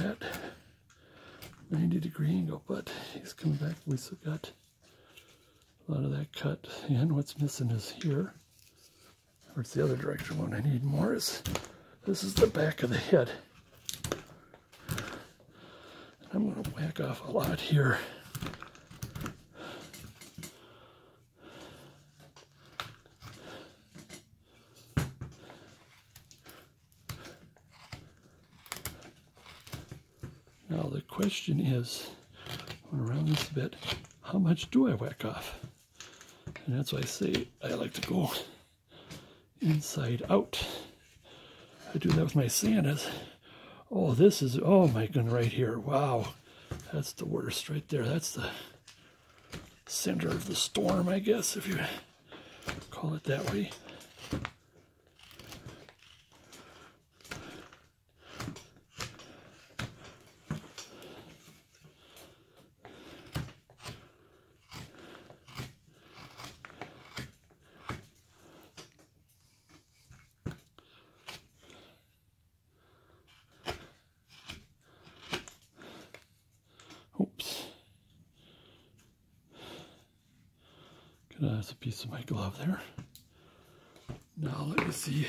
that 90-degree angle, but he's coming back. We still got a lot of that cut, and what's missing is here, or it's the other direction. What I need more is, this is the back of the head. And I'm going to whack off a lot here. Now the question is, around this bit, how much do I whack off? And that's why I say I like to go inside out. I do that with my Santas. Oh, this is, oh my goodness, right here. Wow, that's the worst right there. That's the center of the storm, I guess, if you call it that way. Oops. That's a piece of my glove there. Now let me see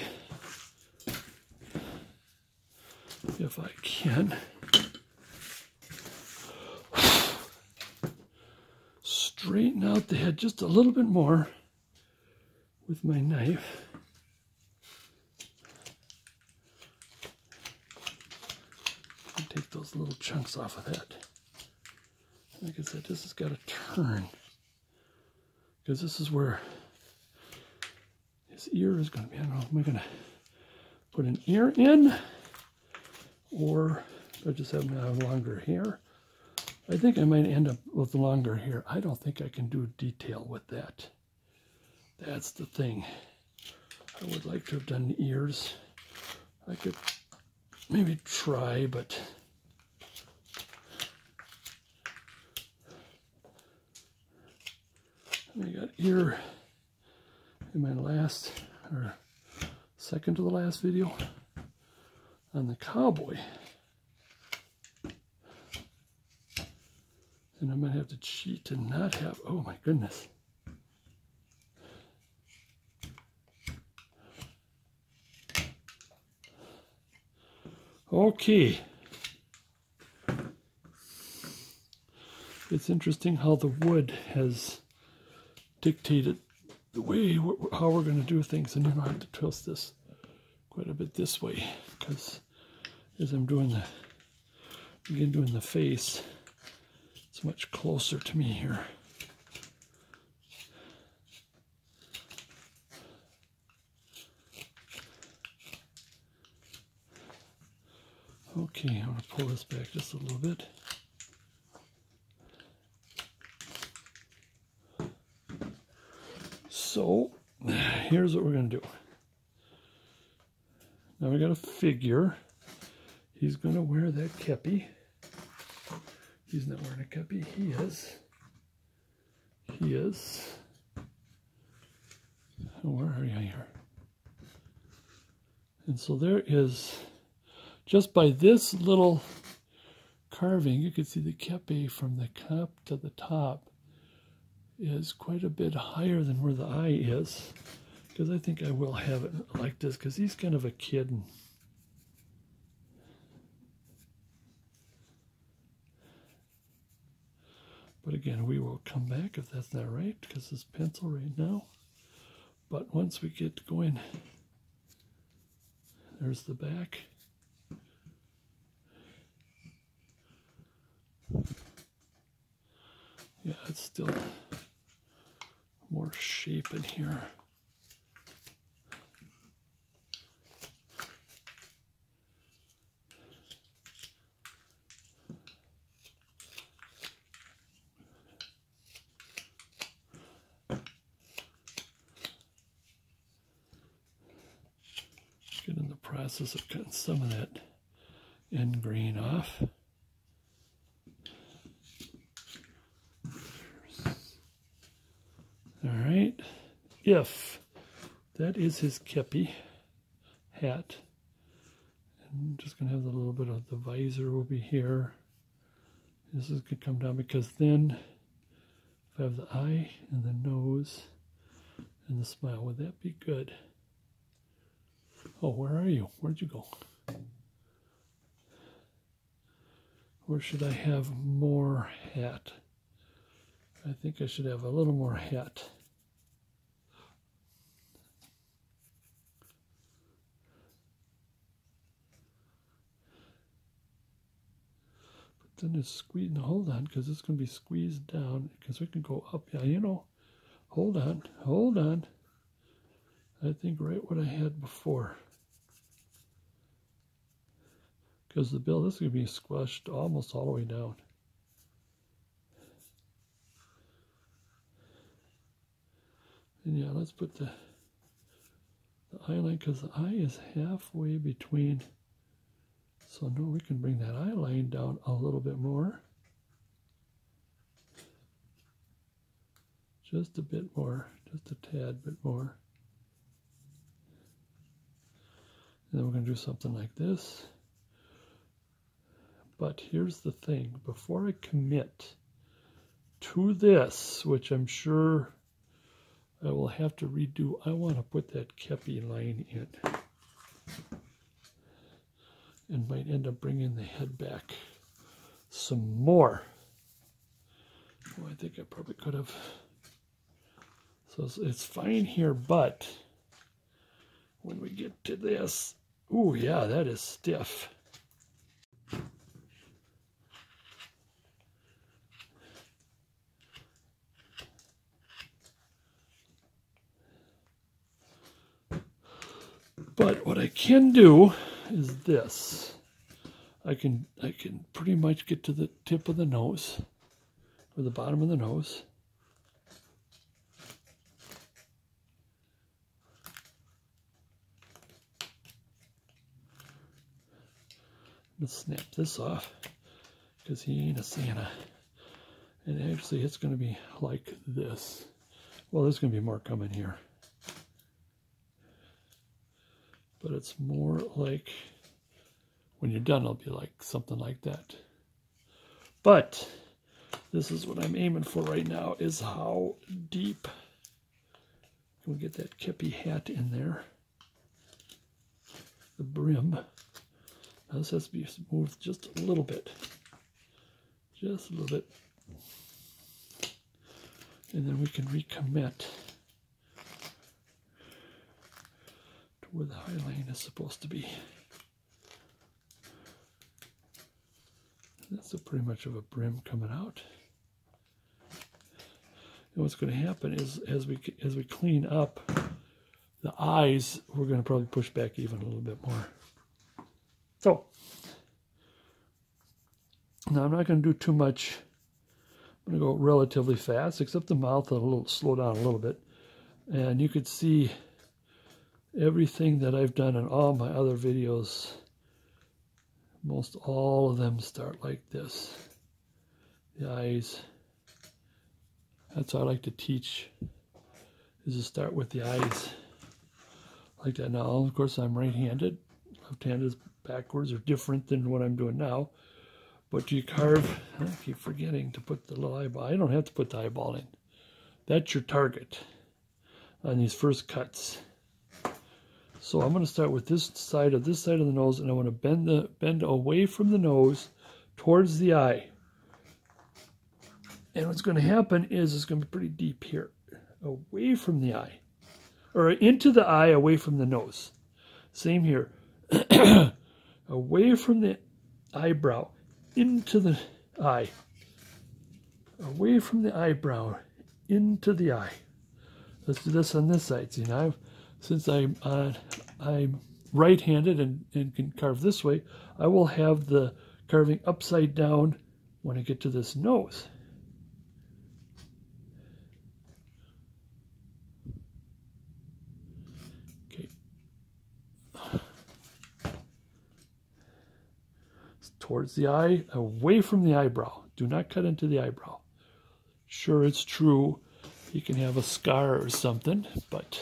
if I can straighten out the head just a little bit more with my knife. And take those little chunks off of that. Like I said, this has got to turn, because this is where his ear is going to be. I don't know, am I going to put an ear in, or do I just have longer hair? I think I might end up with longer hair. I don't think I can do detail with that. That's the thing. I would like to have done the ears. I could maybe try, but I got ear in my last, or second to the last video on the cowboy. And I might have to cheat and not have, oh my goodness. Okay. It's interesting how the wood has dictated the way, how we're going to do things, and I have to twist this quite a bit this way, because as I'm doing the face, it's much closer to me here. Okay, I'm going to pull this back just a little bit. So, here's what we're going to do. Now we got a figure. He's going to wear that kepi. He's not wearing a kepi. He is. He is. Oh, where are you here? And so there is, just by this little carving, you can see the kepi from the cup to the top is quite a bit higher than where the eye is, because I think I will have it like this, because he's kind of a kid. And but again, we will come back if that's not right, because it's pencil right now. But once we get going, there's the back. Yeah, it's still more shape in here. Get in the process of cutting some of that end grain off. All right, if that is his kepi hat, I'm just going to have a little bit of the visor will be here. This is going to come down because then if I have the eye and the nose and the smile, would that be good? Oh, where are you? Where'd you go? Or should I have more hat? I think I should have a little more hat. But then it's squeezing, hold on, because it's going to be squeezed down, because we can go up. Yeah, you know, hold on, hold on. I think right what I had before. Because the bill, this is going to be squashed almost all the way down. And yeah, let's put the eye line, because the eye is halfway between. So now we can bring that eye line down a little bit more. Just a bit more, just a tad bit more. And then we're going to do something like this. But here's the thing, before I commit to this, which I'm sure I will have to redo, I want to put that kepi line in. And might end up bringing the head back some more. Oh, I think I probably could have. So it's fine here, but when we get to this, ooh, yeah, that is stiff. But what I can do is this. I can pretty much get to the tip of the nose, or the bottom of the nose. Let's snap this off, because he ain't a Santa. And actually it's going to be like this. Well, there's going to be more coming here. But it's more like, when you're done, it'll be like something like that. But this is what I'm aiming for right now, is how deep can we get that kepi hat in there. The brim. Now this has to be moved just a little bit. Just a little bit. And then we can recommit to where the high line is supposed to be. That's pretty much of a brim coming out. And what's going to happen is as we clean up the eyes, we're going to probably push back even a little bit more. So now I'm not going to do too much. I'm going to go relatively fast, except the mouth will slow down a little bit. And you could see everything that I've done in all my other videos. Most all of them start like this. The eyes. That's what I like to teach, is to start with the eyes like that. Now, of course, I'm right-handed. Left-handed is backwards or different than what I'm doing now. But you carve, I keep forgetting to put the little eyeball. I don't have to put the eyeball in. That's your target on these first cuts. So I'm going to start with this side of the nose, and I want to bend away from the nose towards the eye. And what's going to happen is it's going to be pretty deep here, away from the eye, or into the eye, away from the nose. Same here, away from the eyebrow, into the eye, away from the eyebrow, into the eye. Let's do this on this side. See, now since I'm right-handed and can carve this way, I will have the carving upside down when I get to this nose. Okay. Towards the eye, away from the eyebrow. Do not cut into the eyebrow. Sure, it's true, you can have a scar or something, but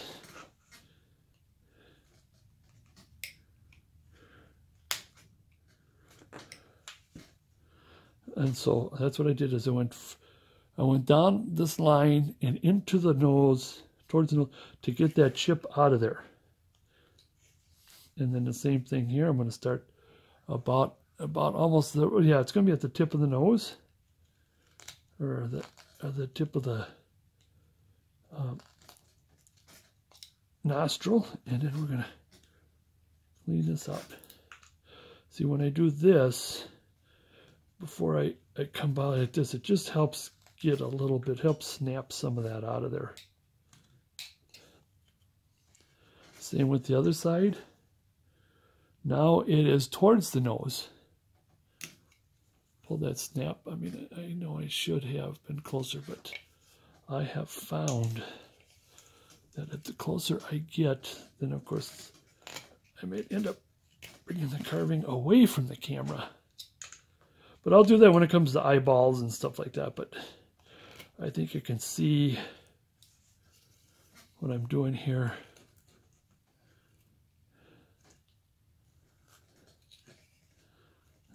And so that's what I did is I went down this line and into the nose, towards the nose, to get that chip out of there. And then the same thing here. I'm going to start about almost the, yeah, it's going to be at the tip of the nose, or the tip of the nostril, and then we're going to clean this up. See, when I do this, before I come by like this, it just helps get a little bit, helps snap some of that out of there. Same with the other side. Now it is towards the nose. Pull that snap. I mean, I know I should have been closer, but I have found that the closer I get, then of course I may end up bringing the carving away from the camera. But I'll do that when it comes to eyeballs and stuff like that. But I think you can see what I'm doing here.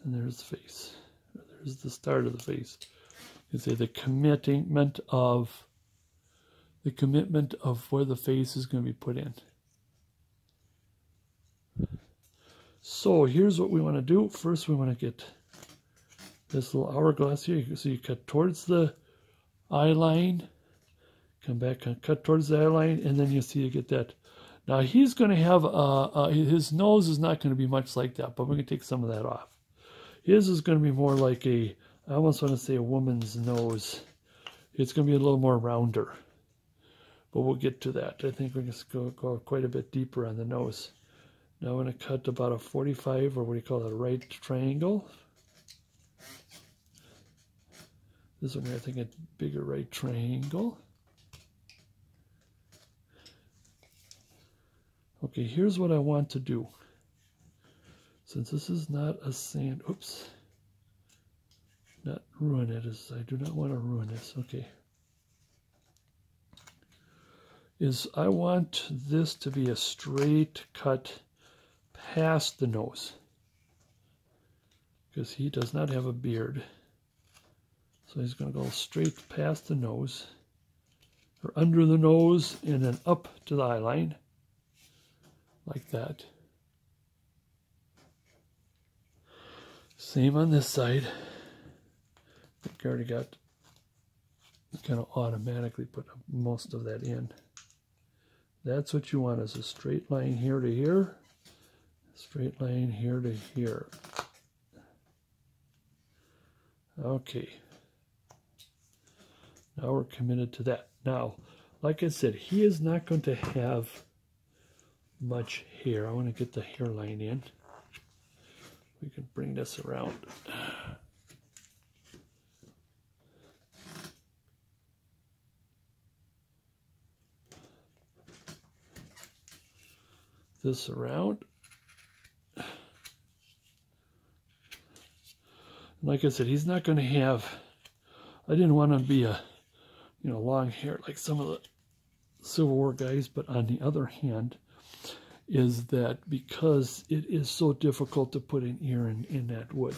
And there's the face. There's the start of the face. You say the commitment of where the face is going to be put in. So here's what we want to do. First, we want to get this little hourglass here. So you cut towards the eye line, come back and cut towards the eye line, and then you see you get that. Now he's going to have his nose is not going to be much like that, but we're going to take some of that off. His is going to be more like I almost want to say a woman's nose. It's going to be a little more rounder, but we'll get to that. I think we're going to go quite a bit deeper on the nose. Now I'm going to cut about a 45, or what do you call it, a right triangle. This one here, I think a bigger right triangle. Okay, here's what I want to do. Since this is not a sand, oops, not ruin it, as I do not want to ruin this, okay. I want this to be a straight cut past the nose, because he does not have a beard. So he's going to go straight past the nose, or under the nose, and then up to the eye line, like that. Same on this side. I think I already got, kind of automatically put most of that in. That's what you want, is a straight line here to here, straight line here to here. Okay. Now we're committed to that. Now, like I said, he is not going to have much hair. I want to get the hairline in. We can bring this around. This around. Like I said, he's not going to have, I didn't want to be a, long hair like some of the Civil War guys, but on the other hand, is that because it is so difficult to put an ear in that wood.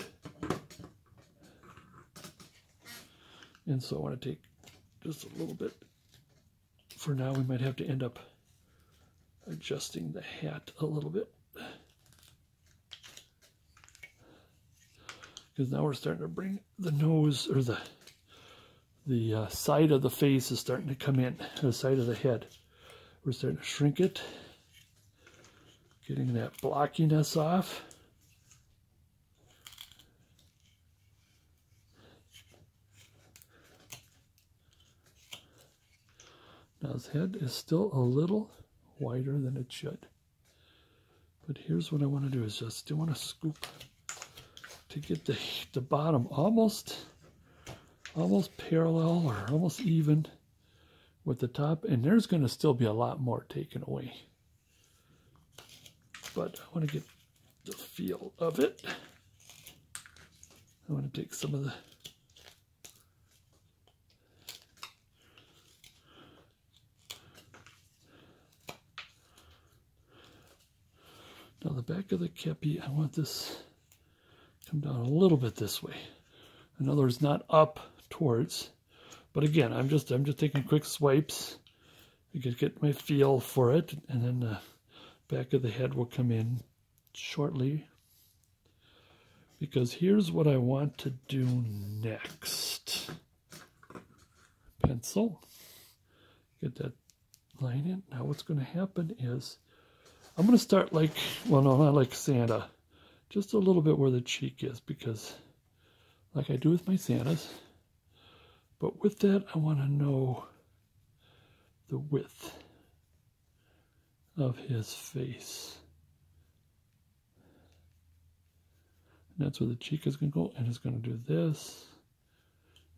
And so I want to take just a little bit. For now, we might have to end up adjusting the hat a little bit. Because now we're starting to bring the nose, or the side of the face is starting to come in, the side of the head. We're starting to shrink it, getting that blockiness off. Now his head is still a little wider than it should. But here's what I want to do, is just still want to scoop to get the bottom almost parallel, or almost even with the top, and there's going to still be a lot more taken away. But I want to get the feel of it. I want to take some of the now the back of the kepi, I want this come down a little bit this way. In other words, not up towards. But again, I'm just taking quick swipes. I could get my feel for it, and then the back of the head will come in shortly. Because here's what I want to do next. Pencil. Get that line in. Now what's going to happen is I'm going to start like, well, no, not like Santa. Just a little bit where the cheek is, because like I do with my Santas. But with that, I want to know the width of his face. And that's where the cheek is going to go, and it's going to do this.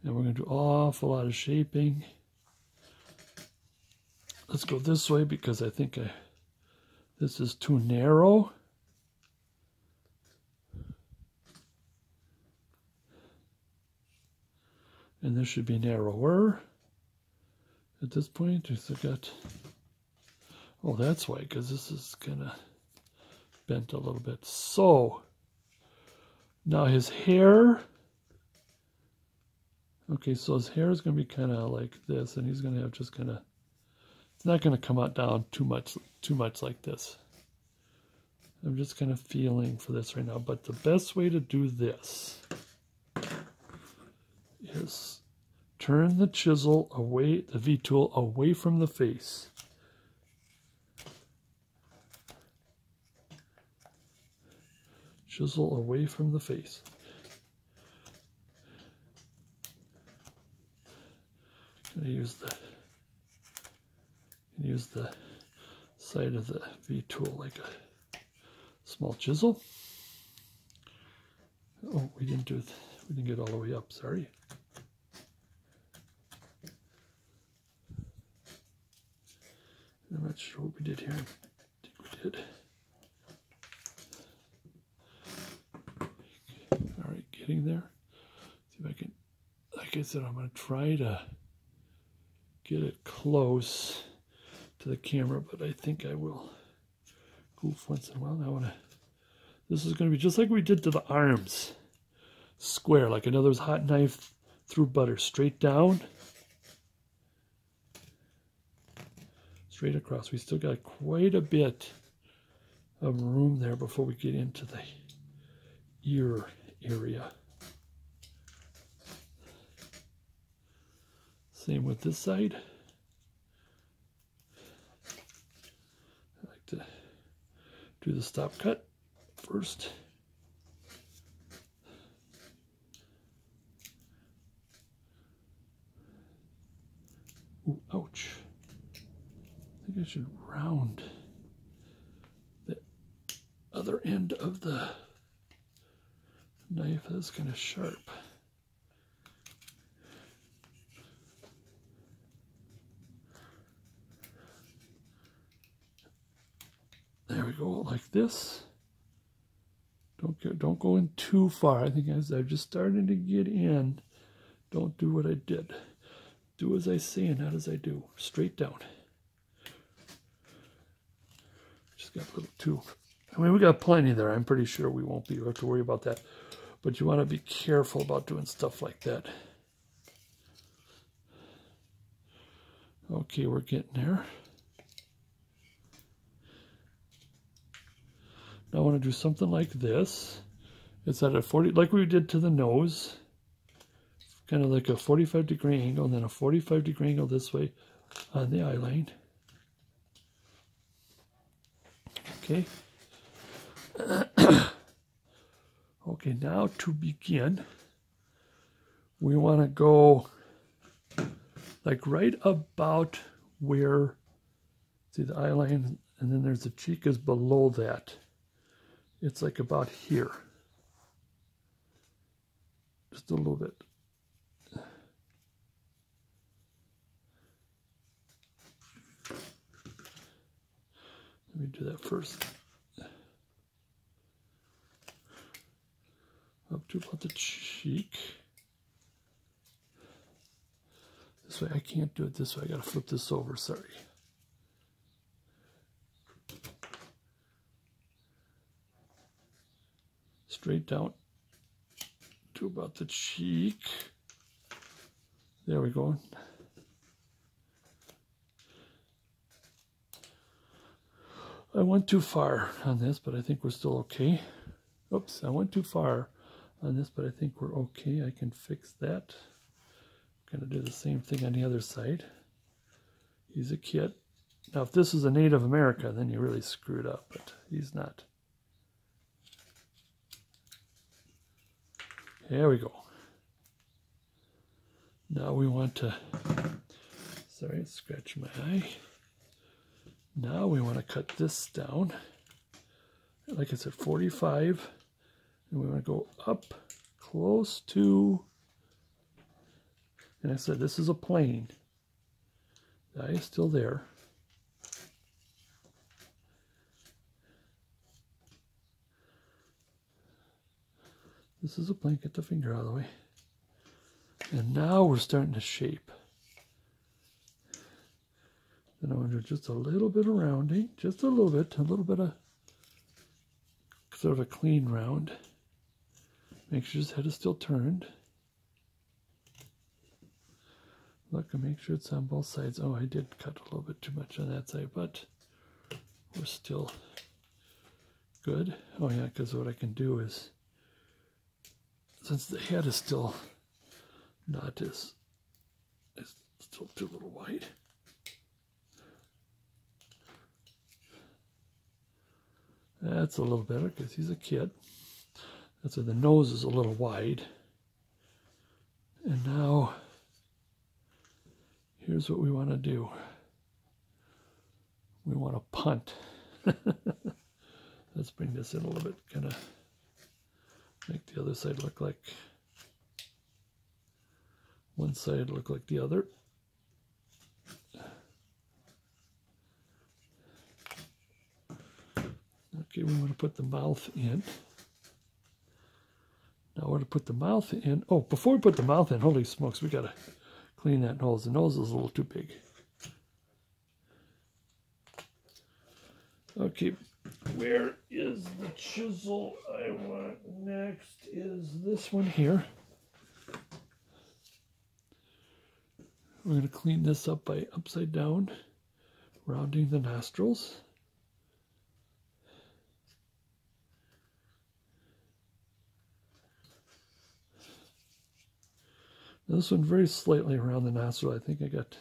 And we're going to do an awful lot of shaping. Let's go this way because I think this is too narrow. And this should be narrower. At this point, I've got, oh, that's why, because this is kind of bent a little bit. So, now his hair, okay, so his hair is going to be kind of like this, and he's going to have just kind of, it's not going to come out down too much like this. I'm just kind of feeling for this right now, but the best way to do this is turn the chisel away, the V-tool away from the face. Chisel away from the face. I'm going to use the side of the V-tool like a small chisel. Oh, we didn't get all the way up, sorry. I'm not sure what we did here. I think we did. All right, getting there. See if I can, like I said, I'm going to try to get it close to the camera, but I think I will goof once in a while. Now this is going to be just like we did to the arms. Square, like another hot knife through butter, straight down. Straight across. We still got quite a bit of room there before we get into the ear area. Same with this side. I like to do the stop cut first. Ooh, ouch. I think I should round the other end of the knife. That's kind of sharp. There we go, like this. Don't go in too far. I think as I'm just starting to get in, don't do what I did. Do as I say and not as I do. Straight down. Just got a little too. I mean, we got plenty there. I'm pretty sure we won't have to worry about that. But you want to be careful about doing stuff like that. Okay, we're getting there. Now I want to do something like this. It's at a 40, like we did to the nose. Kind of like a 45-degree angle, and then a 45-degree angle this way on the eye line. Okay. Okay, now to begin, we want to go like right about where, see the eye line, and then there's the cheek is below that. It's like about here. Just a little bit. Let me do that first. Up to about the cheek. This way, I can't do it this way. I gotta flip this over, sorry. Straight down to to about the cheek. There we go. I went too far on this, but I think we're still okay. Oops, I went too far on this, but I think we're okay. I can fix that. I'm going to do the same thing on the other side. He's a kit. Now, if this is a Native American, then you really screwed up, but he's not. There we go. Now we want to, sorry, scratch my eye. Now we want to cut this down. Like I said, 45. And we want to go up close to, and I said this is a plane. The eye is still there. This is a plane, get the finger out of the way. And now we're starting to shape. Then I want to do just a little bit of rounding, just a little bit of sort of a clean round. Make sure his head is still turned. Look, and make sure it's on both sides. Oh, I did cut a little bit too much on that side, but we're still good. Oh yeah, because what I can do is, since the head is still not as, it's still too little wide. That's a little better because he's a kid. That's why the nose is a little wide. And now, here's what we want to do. We want to punt. Let's bring this in a little bit, kind of make the other side look like one side, look like the other. Okay, we want to put the mouth in. Now we're to put the mouth in. Oh, before we put the mouth in, holy smokes, we got to clean that nose. The nose is a little too big. Okay, where is the chisel I want next? Is this one here. We're going to clean this up by upside down, rounding the nostrils. This one very slightly around the nostril. I think I got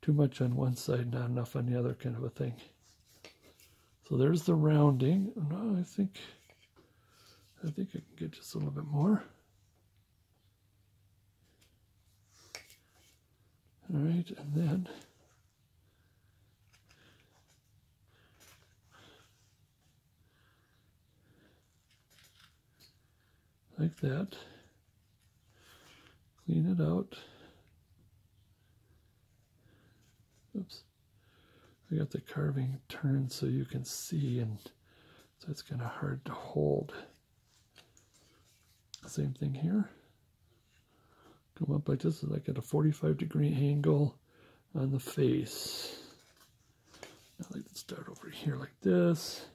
too much on one side, not enough on the other, kind of a thing. So there's the rounding. No, I think I can get just a little bit more. All right, and then like that. Clean it out. Oops. I got the carving turned so you can see, and so it's kind of hard to hold. Same thing here. Come up like this, like at a 45-degree angle on the face. Now I like to start over here like this.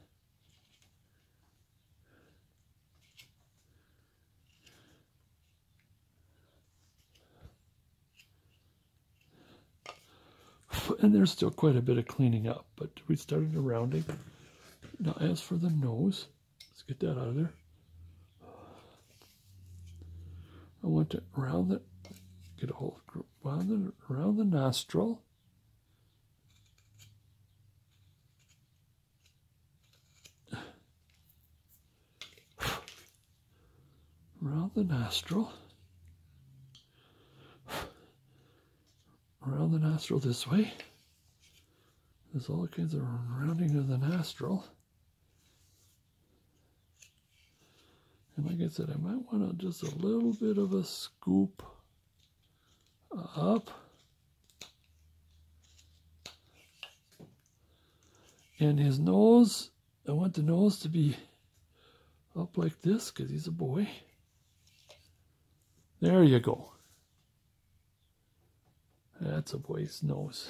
And there's still quite a bit of cleaning up, but we started the rounding. Now as for the nose, let's get that out of there. I want to round it, get a whole group around the nostril. Around the nostril. Around the nostril this way. There's all kinds of rounding of the nostril. And like I said, I might want to just a little bit of a scoop up. And his nose, I want the nose to be up like this because he's a boy. There you go. That's a boy's nose.